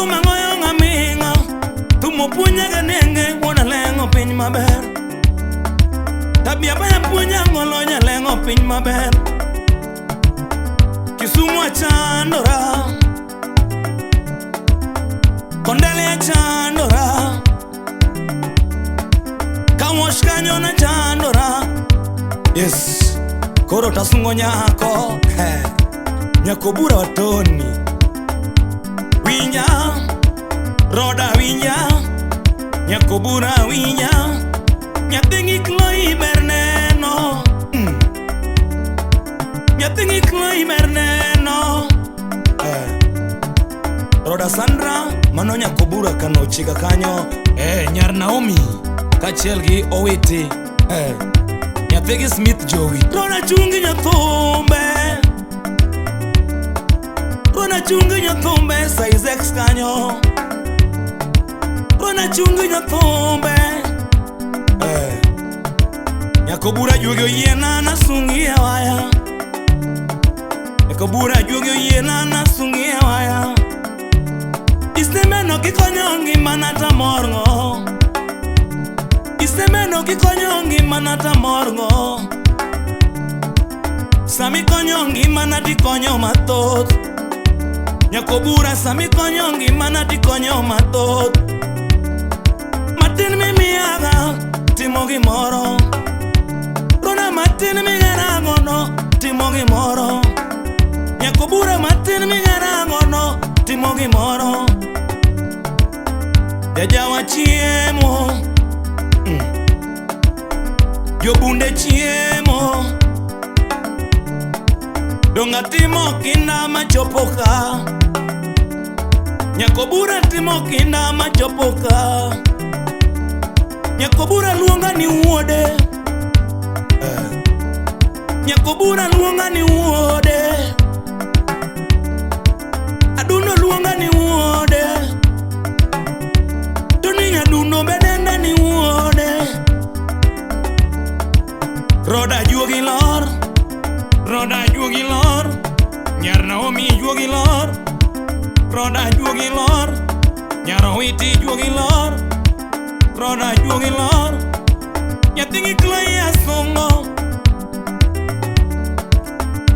Nyako mangoyo ngaminga tumo punya ganenge wona lengo piny maber. Tabia baya punya ngolonya lengo piny maber. Kisumu chandora Kondele chandora Kamosh kanyona chandora. Yes, koro tasungo nyako Nyako bura watoni Winya, roda winya Nyako bura winya Nyatingi kloi berneno Nyatingi kloi berneno Roda Sandra, mano nyako bura kano chiga kanyo Nyar Naomi, kachiel gi Owiti Nyathigi Smith Jowi. Roda chungi nyathumbe Roda chungi nyathumbe size X kanyo. Roda chungi nyathumbe Nyako bura juogyo yena nasungi ya waya. Nyako bura juogyo yena nasungi ya waya. Isemeno kikonyo ngimana tamorngo. Isemeno kikonyo ngimana tamorngo. Sami konyo ngimana tikonyo mathoth. Nyako bura sami konyo ngimana tikonyo mathoth. Matin mimiyaga timo gimoro. Rona matin migerangono timo gimoro. Nyako bura matin migerangono timo gimoro. Jajawa chiemo Jobunde chiemo Donga timo kinda machopoka. Nyako bura timo kinda machopoka. Nyako bura luonga ni wuode. Nyako bura luonga ni wuode. Aduno luonga ni wuode. Toni nyaduno bedenda ni wuode. Roda juogi lor. Roda juogi lor. Nyar Naomi juogi lor. Roda juogi lor. Nyar Owiti juogi lor. Roda juogi lor. Nyathigi kloi asungo.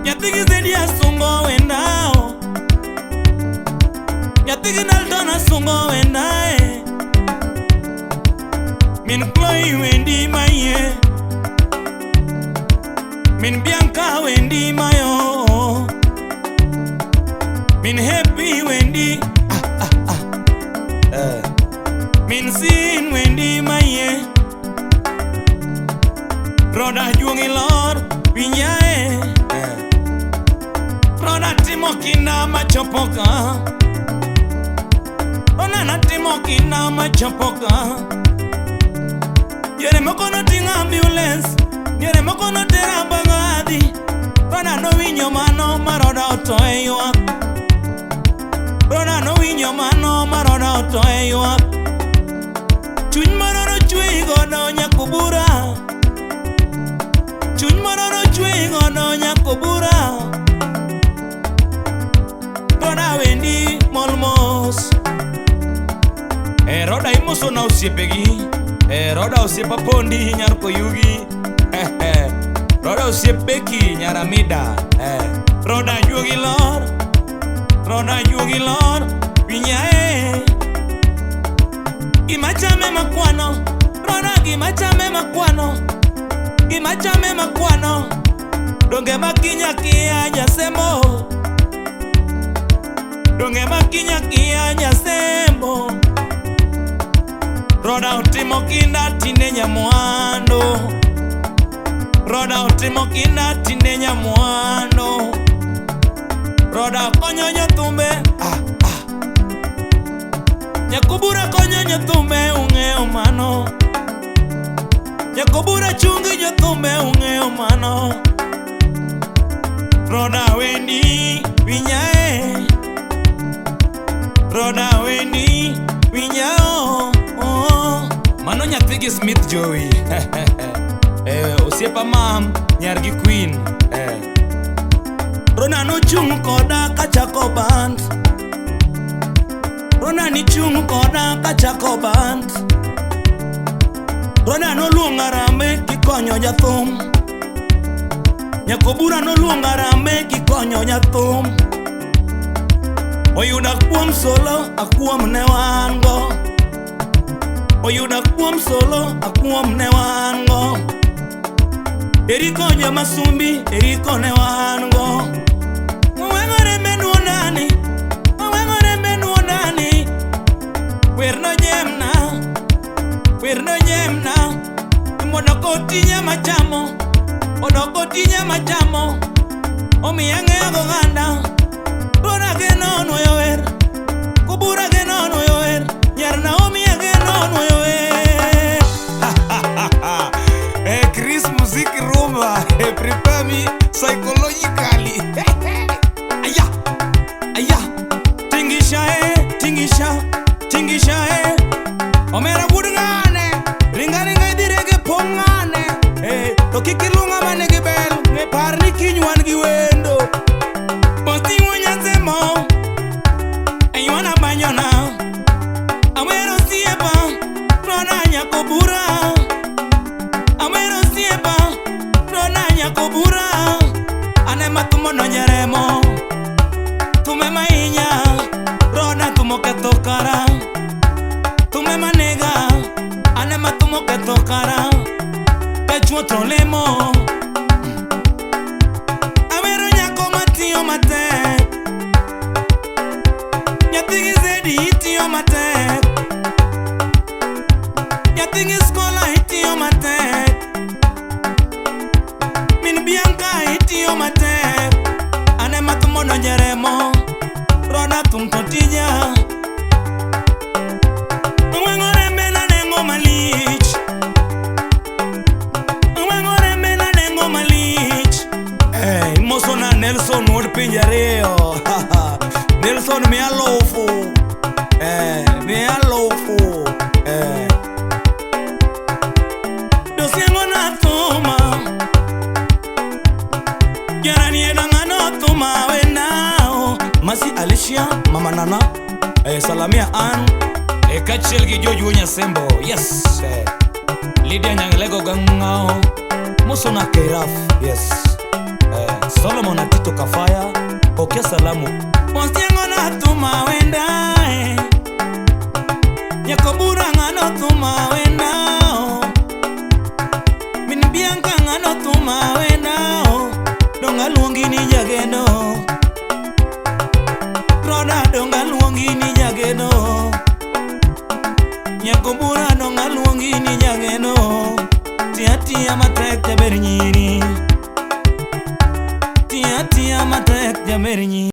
Nyathigi zedi asungo wendao. Nyathigi Dalton asungo wendae. Min kloi wendi maye. Min Bianca wendi mayo. Min Happy wendi Min Sin wendi maye. Roda juongi lor winyae. Roda timo kinda machopoka. Roda na timo kinda machopoka. Yere moko no tinga ambulance. Yere moko no tera bangadi. Roda no winyo mano maroda otoe yuak. Roda no winyo mano maroda otoe yuak. Chuny maroro chwe godo nyako bura. Chuny maroro chwe godo nyako bura. Roda wendi molmos. Roda imoso na usiepegi. Roda usiepa pondi nyar Koyugi. Roda usiepeki nyar Amida. Roda juogi lor. Roda juogi lor winyae. Gimachame makwano. Roda gimachame makwano. Gimachame makwano. Donge makinya kia jasembo. Donge makinya kia jasembo. Roda utimo kinda tinde nyamwando. Roda utimo kinda tinde nyamwando. Roda konyo nyathumbe. Nyako bura konyo nyathumbe ung'eyo mano. Nyako bura chungi nyathumbe ung'eyo mano. Roda wendi winyae. Roda wendi winyao. Mano nyathigi Smith Jowi. Osiepa mam nyargi Queen. Roda no chung koda kachako band. Rona ni chung koda kachako band. Rona no luonga rambe kikonyo jathum. Nyakobura no luonga rambe kikonyo jathum. Oyuda kuom solo akuom ne wango. Oyuda kuom solo akuom ne wango. Eriko Nyamasumbi eriko ne wango. Mwengore menuonani, mwengore menuonani. Werno jemna, werno jemna. Modoko tinya machamo, odoko tinya machamo. Omiyange agoganda, rona geno noyo wer. Kubura geno noyo wer, nyarna omiyange noyo wer. Chris Music Rumba, prepare me psychologically. Aya, aya, tingisha, tingisha. Omera budngane, ringa direge pongane. Tokikilunga manege bel, ne parni kinywan gi wendo. Posti munya zemo, aywana banyona. Amero siepa, rona Nyakobura. Amero siepa, rona Nyakobura. Ane matumo no nyeremo, tume mainya, rona tumo ketokara. Tume manega, ane matumo ketokara. Pechuo trolemo. Amero nyako matio mate. Nyatingi zedi itio mate. Nyatingi skola itio mate. Min bianca itio mate. Ane matumo no nyeremo, rona tumtotija. Mwengore mena nengo malich. Mwengore mena nengo malich. Mosona Nelson wod pinjareo. Nelson mi alofu. Mi alofu. Dosiengo na tuma. Yarani edangano tuma wenao. Masi Alicia, Mama Nana. Salamia Ann. Kachel gi Jojo Nyasembo. Yes. Lydia Nyanglego Gangao. Musona Keraf. Yes. Solomon Atito Kafaya. Oke salamu. Ponsiengo na tuma wenda. Nyakobura ngano tuma wenda. Min bianca ngano tuma wenda. Donga luongi ni jageno. Roda donga luongi ni jageno. Nyakobura donga luongi ni jageno. Tia matek jaber nyiri. Tia matek jaber nyiri.